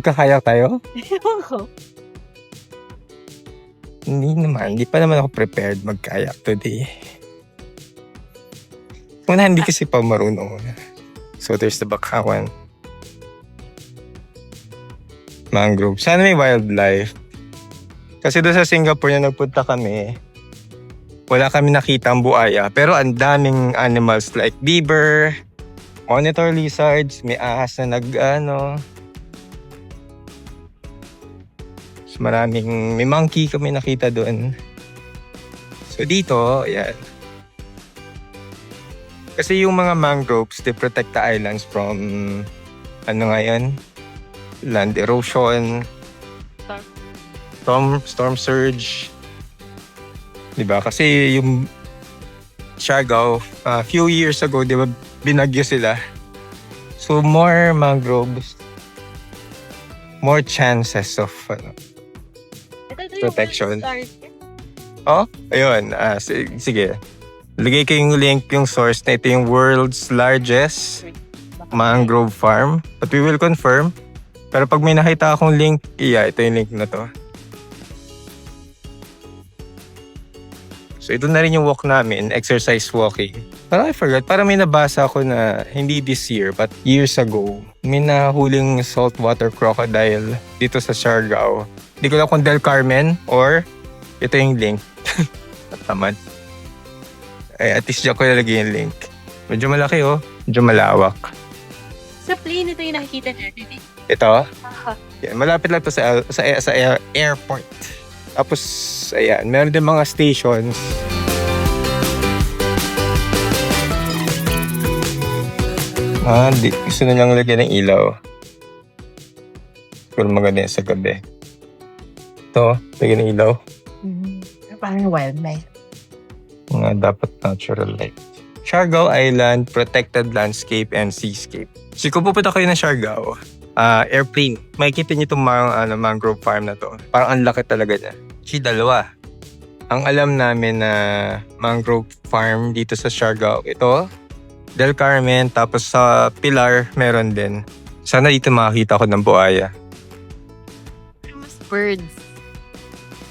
Magkakayak tayo? Ewan ko. Hindi naman. Hindi pa naman ako prepared mag-kayak today. Una, hindi kasi pa marunong. So, there's the Bakawan. Mangrove. Sana may wildlife. Kasi doon sa Singapore na nagpunta kami, wala kami nakita ang buaya. Pero ang daming animals like beaver, monitor lizards, may ahas na may monkey kami nakita doon. So dito, ayan. Kasi yung mga mangroves, they protect the islands from, land erosion, storm surge. Diba? Kasi yung Siargao, few years ago, diba, binagyo sila. So more mangroves, more chances of protection. Oh, ayun. Sige. Lagay ko yung link, yung source na ito yung world's largest mangrove farm. But we will confirm. Pero pag may nakita akong link, ito yung link na to. So ito na rin yung walk namin, exercise walking. Parang I forgot, parang may nabasa ako na hindi this year, but years ago, may nahuling saltwater crocodile dito sa Siargao. Hindi ko lang kung Del Carmen or ito yung link. Tamad. Ay, at least dyan ko nalagay yung link. Medyo malaki medyo malawak. Sa plane, ito yung nakikita natin eh. Ito? Yan, malapit lang to sa airport. Tapos, ayan, meron din mga stations. Gusto na lang lagyan ng ilaw. Siguro maganda yan sa gabi. Ito, lagyan ng ilaw. Parang wildlife. Mga dapat natural light. Siargao Island, Protected Landscape and Seascape. So kung pupunta kayo ng Siargao, airplane, makikita niyo itong mangrove farm na to. Parang ang laki talaga niya. Dalawa. Ang alam namin na mangrove farm dito sa Siargao, ito, Del Carmen, tapos sa Pilar, meron din. Sana dito makakita ko ng buaya. Mas birds.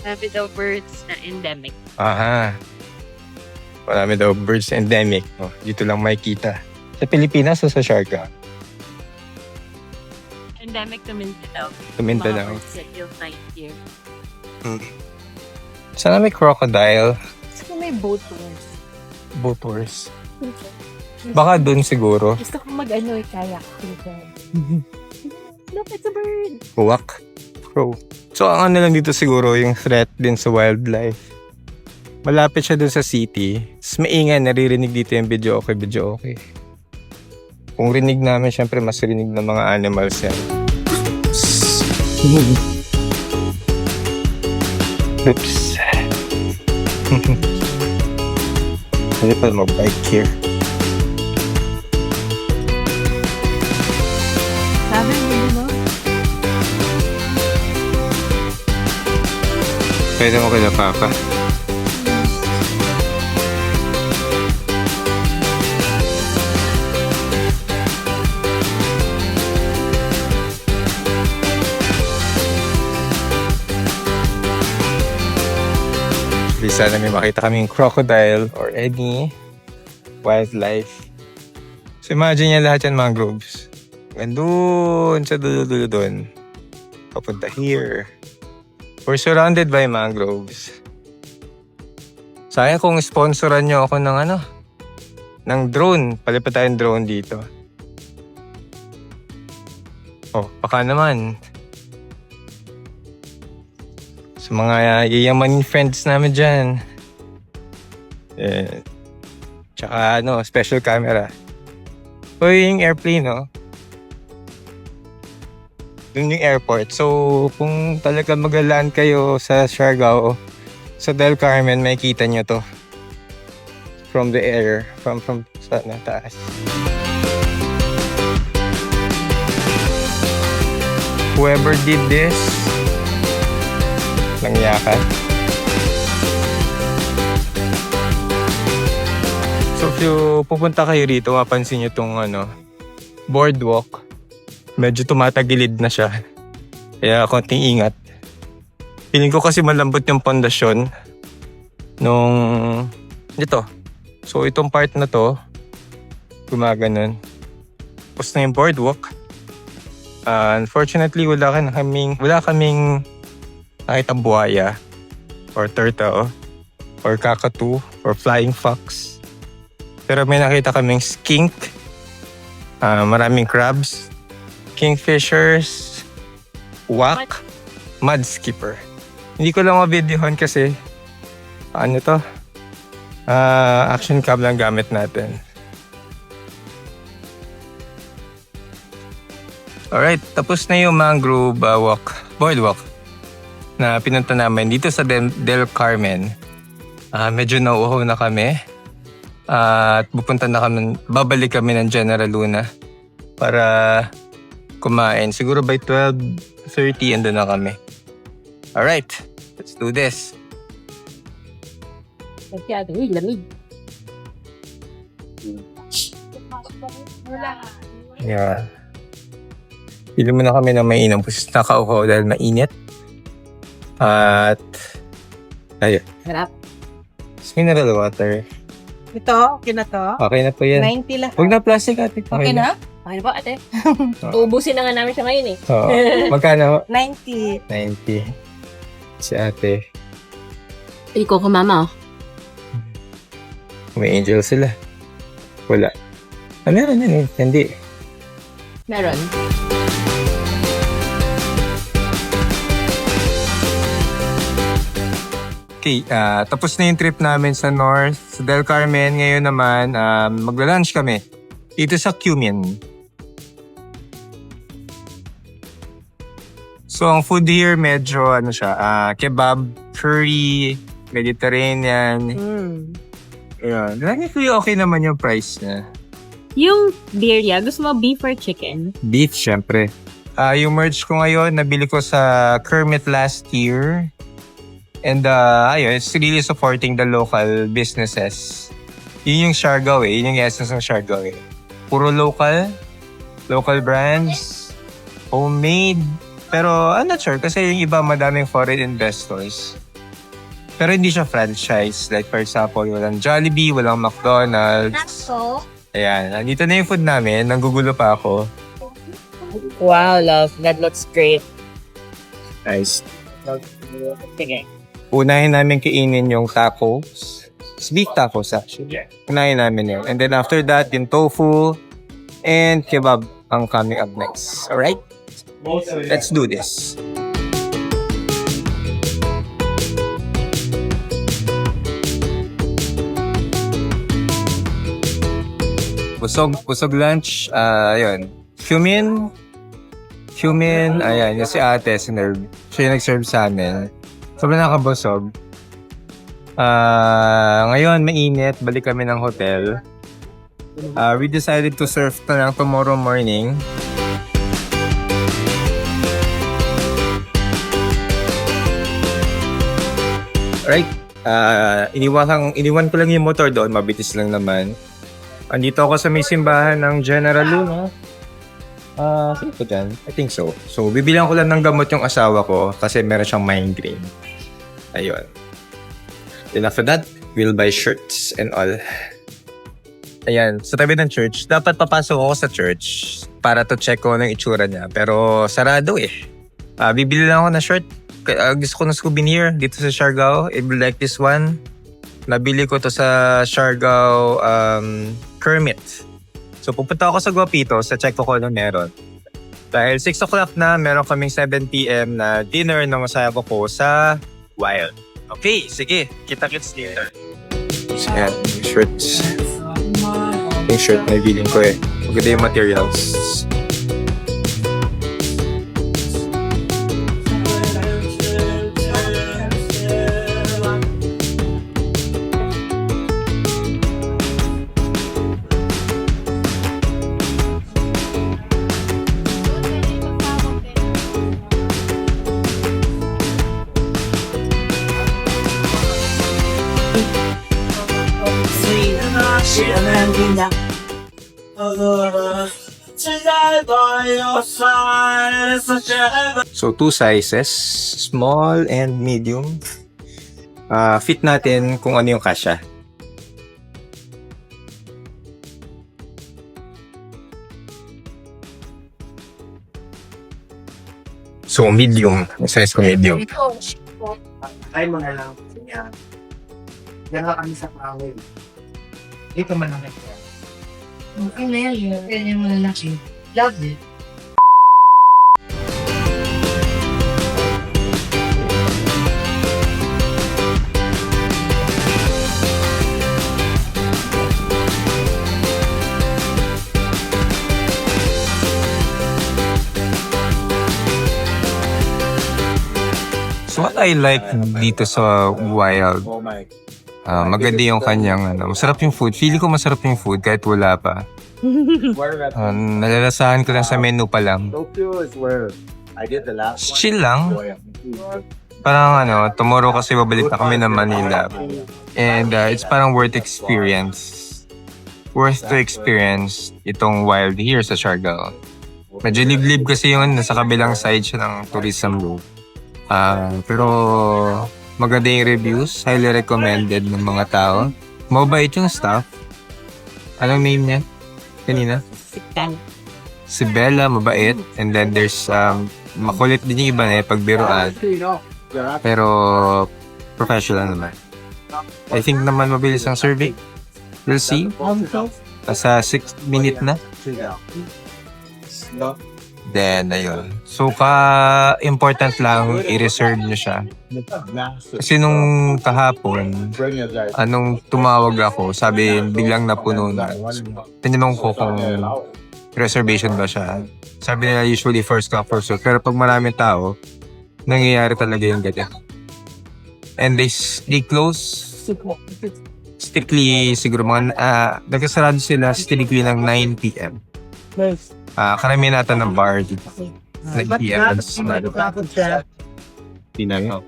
Sabi daw birds na endemic. Aha. Marami daw birds endemic. Dito lang makikita. Sa Pilipinas o sa Siargao? Endemic to Mindanao. Sa Mindanao. Mga birds that you'll find here. Sana may crocodile. Gusto ko may boat tours. Boat tours. Baka dun siguro. Gusto ko kayak. Look, it's a bird. Huwak. Crow. So ang lang dito siguro yung threat din sa wildlife. Malapit siya dun sa city. Tapos maingay, naririnig dito yung video okay. Kung rinig namin, syempre mas rinig ng mga animals yan. Oops. Pwede pa mag-bike here. Sabi mo. Pwede mo kila Papa. Sana may makita kaming crocodile or any wildlife. So imagine niya lahat yan mangroves. Gandun sa dulo-dulo dun. Papunta here. We're surrounded by mangroves. Sayang kung sponsoran nyo ako ng drone. Palipat tayong drone dito. Baka naman. Sa mga yayamanin friends namin dyan. Tsaka special camera. Yung airplane, Dun yung airport. So, kung talaga mag-land kayo sa Siargao, sa Del Carmen, makikita nyo to. From the air. From sa taas. Whoever did this, langyakan. So, if you pupunta kayo rito, mapansin nyo itong boardwalk. Medyo tumatagilid na siya. Kaya konting ingat. Feeling ko kasi malambot yung pondasyon nung dito. So itong part na to, gumaganon. Tapos na yung boardwalk. Unfortunately, wala kaming nakita buhaya or turtle or kakatu or flying fox. Pero may nakita kaming skink, maraming crabs, kingfishers, wak, mud skipper. Hindi ko lang ma-videohan kasi action cam lang gamit natin. Alright, tapos na yung mangrove boardwalk na pinunta namin dito sa Del Carmen. Medyo nauuhaw na kami. At babalik kami ng General Luna para kumain. Siguro by 12:30 andun na kami. Alright, let's do this. Uy, lamig. Yeah. Pili mo na kami ng mainom kasi nakauhaw dahil mainit. At ayun. Harap. Mineral water. Ito, okay na to. Okay na po yan. 90 lang. Huwag na plastic ate. Okay na? Okay na ba, ate? Uubusin na nga namin siya ngayon eh. Oo. Magkano? 90. 90. Si ate. Ikaw ka, mama. May angel sila. Wala. Meron yun eh. Hindi. Meron. Okay, tapos na yung trip namin sa North, sa Del Carmen. Ngayon naman, magla-lunch kami dito sa Cumin. So, ang food here medyo, kebab, curry, Mediterranean. Ayan. Lagi ko okay naman yung price niya. Yung birria, gusto mo beef or chicken? Beef, syempre. Yung merch ko ngayon, nabili ko sa Kermit last year. And ayun, it's really supporting the local businesses. Yun yung Siargao eh. Yun yung essence ng Siargao eh. Puro local brands, homemade. Pero I'm not sure kasi yung iba madaming foreign investors. Pero hindi siya franchise. Like for example, walang Jollibee, walang McDonald's. Ayan, nandito na yung food namin. Nanggugulo pa ako. Wow, love. That looks great. Nice. Sige. Unahin namin kainin yung tacos. It's beef tacos actually. Unahin namin yun. And then after that, yung tofu and kebab ang coming up next. Alright? Let's do this. Busog lunch. Ayun. Cumin. Ayan, yung si ate, sinerve. Siya yung nag-serve sa amin. Sobrang nakabusog. Ngayon, mainit. Balik kami ng hotel. We decided to surf na lang tomorrow morning. Right. Iniwan ko lang yung motor doon. Mabitis lang naman. Andito ako sa may simbahan ng General Luna. Sino ko dyan? I think so. So, bibilang ko lang ng gamot yung asawa ko kasi meron siyang migraine. Ayun. Then after that, we'll buy shirts and all. Ayan, sa tabi ng church. Dapat papasok ako sa church para to check ko ng itsura niya. Pero sarado eh. Bibili lang ako ng shirt. Gusto ko ng souvenir dito sa Siargao. I like this one. Nabili ko to sa Siargao Kermit. So pupunta ako sa Guapito, sa check ko ano meron. Dahil 6 o'clock na, meron kaming 7 p.m. na dinner ng asawa ko sa Wild. Okay, sige. Kita-kits later. Ayan, yung shirts. Yung shirt na ibiling ko eh. Maganda yung materials. So, 2 sizes, small and medium. Fit natin kung ano yung kasya. So, medium. Size ko medium. Try mo na lang. Yan. Yan lang kami sa power. Dito man lang ito. Okay na yan. Yan yung malalaki. Love it. So, what I like dito sa Wild, maganda yung kanyang, masarap yung food. Feeling ko masarap yung food kahit wala pa. Nalalasahan ko lang sa menu pa lang. Chill lang. Parang tomorrow kasi babalik na kami ng Manila. And it's parang worth experience. Worth to experience itong Wild here sa Siargao. Medyo liblib kasi yung nasa kabilang side siya ng tourism route. Pero maganda yung reviews. Highly recommended ng mga tao. Mabait yung staff. Anong name niya? Kanina? Si Bella, mabait. And then there's makulit din yung iba na pagbiruan. Pero professional naman. I think naman mabilis ang survey. We'll see. Sa 6 minute na. Then, ayun. So, important lang i-reserve nyo siya. Kasi nung kahapon, anong tumawag ako, sabi, biglang napuno na. Tinanong ko kung reservation ba siya. Sabi nila usually first come, first serve. Pero pag maraming tao, nangyayari talaga yung ganyan. And they close strictly, siguro mga, nagkasarado sila strictly ng 9 p.m. Karamihan natin ng bar dito. 9 p.m. Tinang.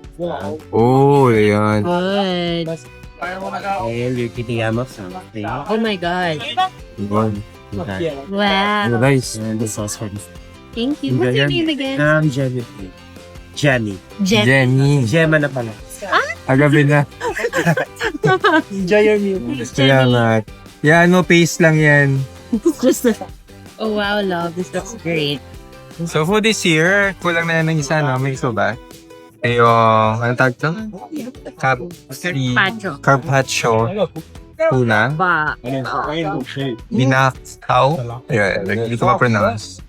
Oh, ayan. Good. And you're keeping up something. Oh my God. Ayan. Wow. Nice. And the sauce for Thank you. What's your name again? Jenny. Jenny. Jenny. Gemma na pala. Agabi na. Enjoy your meal. Salamat. Yeah, pace lang yan. Oh wow, love. This looks great. So for this year, kulang na ng isa, no? May iso ba? Yung, anong tawag to? Carpaccio. Tuna. Ba. Binakaw. Ayun, hindi ko ma-pronounce.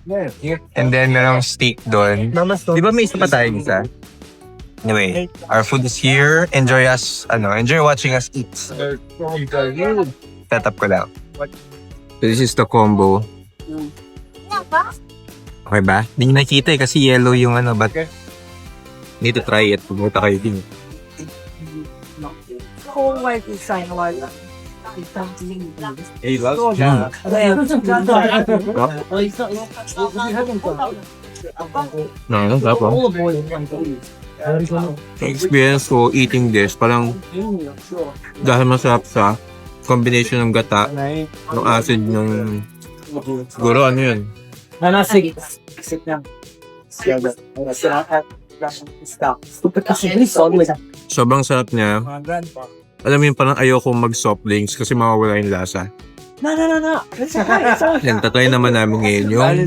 And then, merong steak doon. Di ba may isa pa tayo isa? Anyway, our food is here. Enjoy watching us eat. Tatap ko lang. So this is the combo. Okay ba? Hindi nyo nakita kasi yellow yung but need to try it. Pumunta kayo din. Hey, love. No, tapos. Experience ko eating this, parang dahil masarap sa combination ng gata, ng acid, ng siguro yun. Sige. Sobrang sarap niya. Alam mo yun, parang ayoko mag-soft drinks kasi mawawala yung lasa. No. Yan, tatry naman namin ngayon yung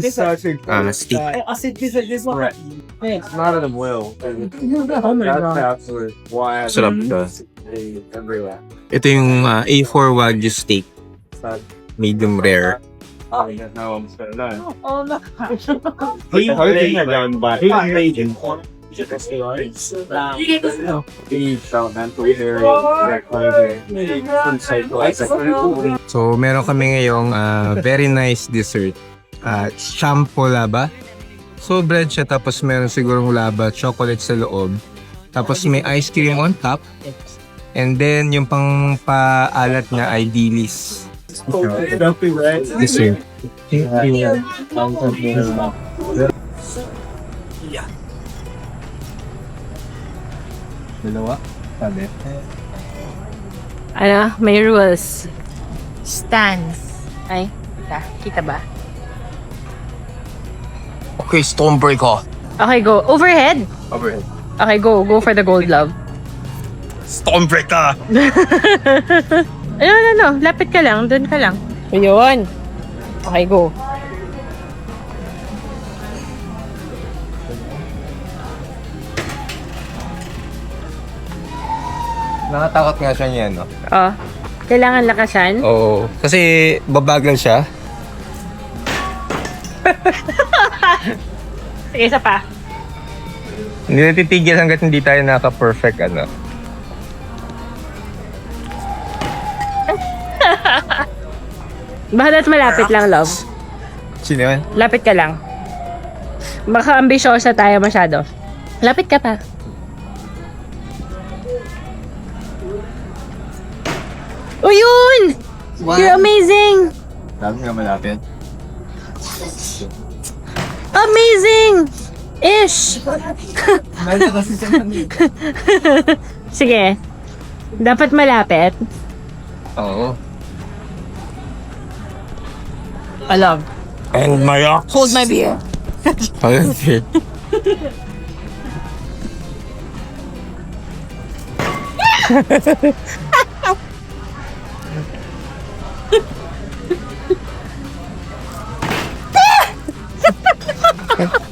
steak. It's not in a will. Sarap siya. Ito yung A4 Wagyu steak. Medium rare. So, meron kami ngayong very nice dessert. Champo laba. So, bread siya, tapos meron sigurong laba, chocolate sa loob. Tapos may ice cream on top. And then, yung pang paalat niya ay dilis. Dessert. Dalawa? Sabi? May rules. Stands. Ay, kita ba? Okay, Stormbreaker. Okay, go. Overhead. Overhead. Okay, go. Go for the gold love. Stormbreaker! No. Lapit ka lang. Doon ka lang. Ayun. Okay, go. Nakatakot nga siya niya, no? Oh. Kailangan lakasan. Oo. Kasi babagal siya. Sige, isa pa. Hindi na titigil hanggat hindi tayo naka-perfect, ano. Bahalat malapit lang, love. Sino yun? Lapit ka lang. Baka ambisyosa tayo masyado. Lapit ka pa. Oh, yun! You're amazing! Sabi nga malapit. Amazing! Ish! Sige. Dapat malapit. Oo. I love. And my ox. Hold my beer. Ayun, shit.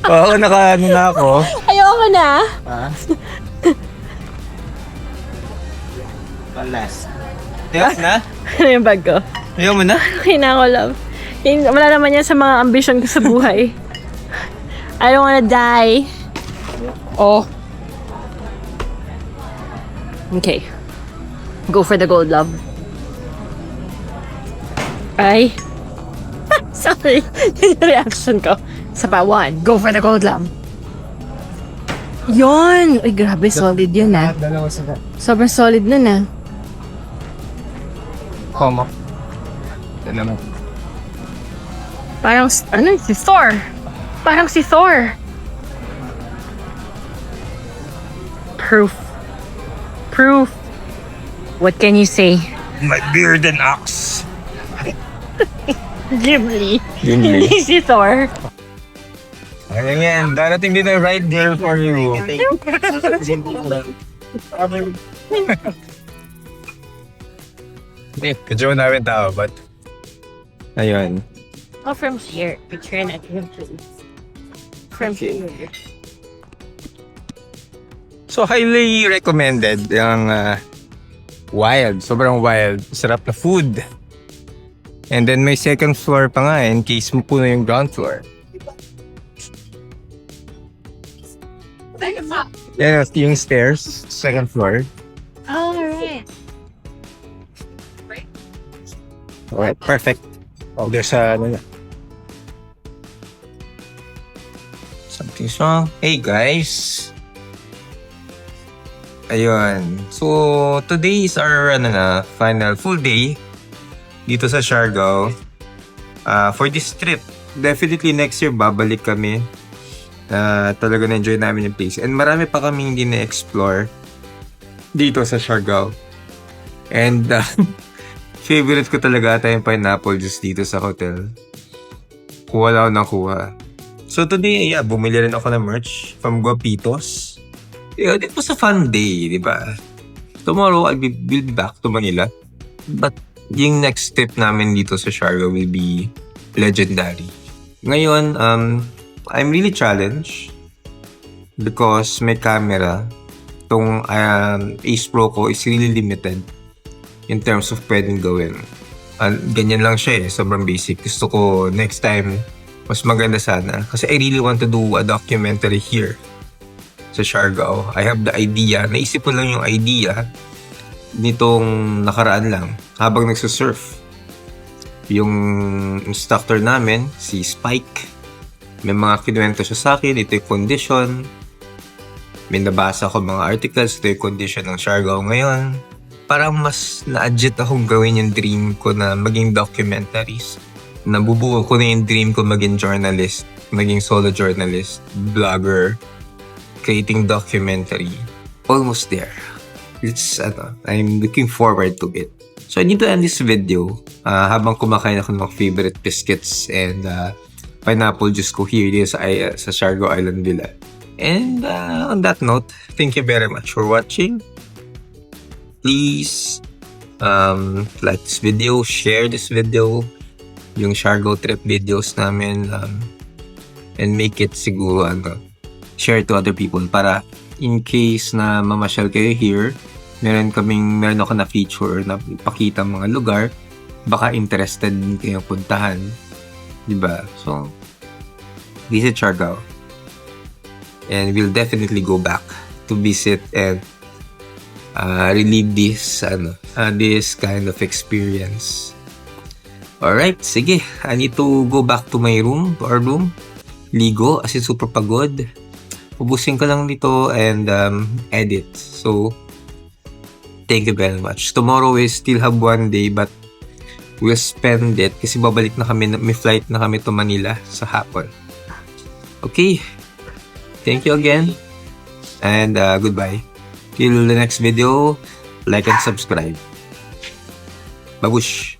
Oo, naka-ano na ako. Ayoko na. Last. Tiyak na? Ano yung bag ko? Ayaw mo na? Okay na ako, love. Wala naman yan sa mga ambisyon ko sa buhay. I don't wanna die. Oh. Okay. Go for the gold, love. Ay. Sorry. Yung reaction ko. Sa pa, 1. Go for the gold, love. Yun! Uy, grabe. Solid yun, ah. Dalawa sila. Sobrang solid nun, ah. Komo. Ito naman. Parang, ano, si Thor. Parang si Thor. Proof. Proof. What can you say? My beard and axe. Ghibli. Ghibli. Hindi si Thor. Ayan yan. Darating din na right there for you. Hindi, kadyo namin tao, but... Ayun. Oh, from here. Picture na him, please. From here. So, highly recommended yung wild. Sobrang wild. Sarap na food. And then may second floor pa nga in case mo puno yung ground floor. Yan yung stairs. Second floor. Oh, right. Okay, perfect. Oh, there's ano na. Something's wrong. Hey guys. Ayun. So, today is our final full day dito sa Siargao. For this trip, definitely next year babalik kami. Talaga na-enjoy namin yung place. And marami pa kami hindi na-explore dito sa Siargao. And favorite ko talaga ata yung pineapple juice dito sa hotel. Kuha lang ako ng kuha. So today, bumili rin ako ng merch from Guapitos. It was a fun day, di ba? Tomorrow, we'll be back to Manila. But yung next step namin dito sa Siargao will be legendary. Ngayon, I'm really challenged because may camera. Itong Ace Pro ko is really limited in terms of pwedeng gawin. Ganyan lang siya eh. Sobrang basic. Gusto ko next time mas maganda sana. Kasi I really want to do a documentary here sa Siargao. I have the idea. Naisip ko lang yung idea nitong nakaraan lang habang nagsusurf. Yung instructor namin, si Spike, may mga kinuwento siya sa akin. Ito yung condition. May nabasa ko mga articles. Ito yung condition ng Siargao ngayon. Parang mas na-adjit akong gawin yung dream ko na maging documentaries. Nabubuo ko na yung dream ko maging journalist, maging solo journalist, vlogger, creating documentary. Almost there. I'm looking forward to it. So I need to end this video habang kumakain ako ng favorite biscuits and pineapple juice ko here din sa Siargao Island Villa. And on that note, thank you very much for watching. Please like this video, share this video, yung Siargao trip videos namin, and make it siguro share to other people para in case na mamasyal kayo here, meron ako na feature na ipakita mga lugar, baka interested din kayong puntahan, diba? So visit Siargao, and we'll definitely go back to visit and relive this kind of experience. Alright, sige. I need to go back to our room. Ligo, as in super pagod. Ubusin ko lang dito and edit. So, thank you very much. Tomorrow we still have one day, but we'll spend it kasi babalik na kami, may flight na kami to Manila sa hapon. Okay. Thank you again. And goodbye. Till the next video, like and subscribe. Babush!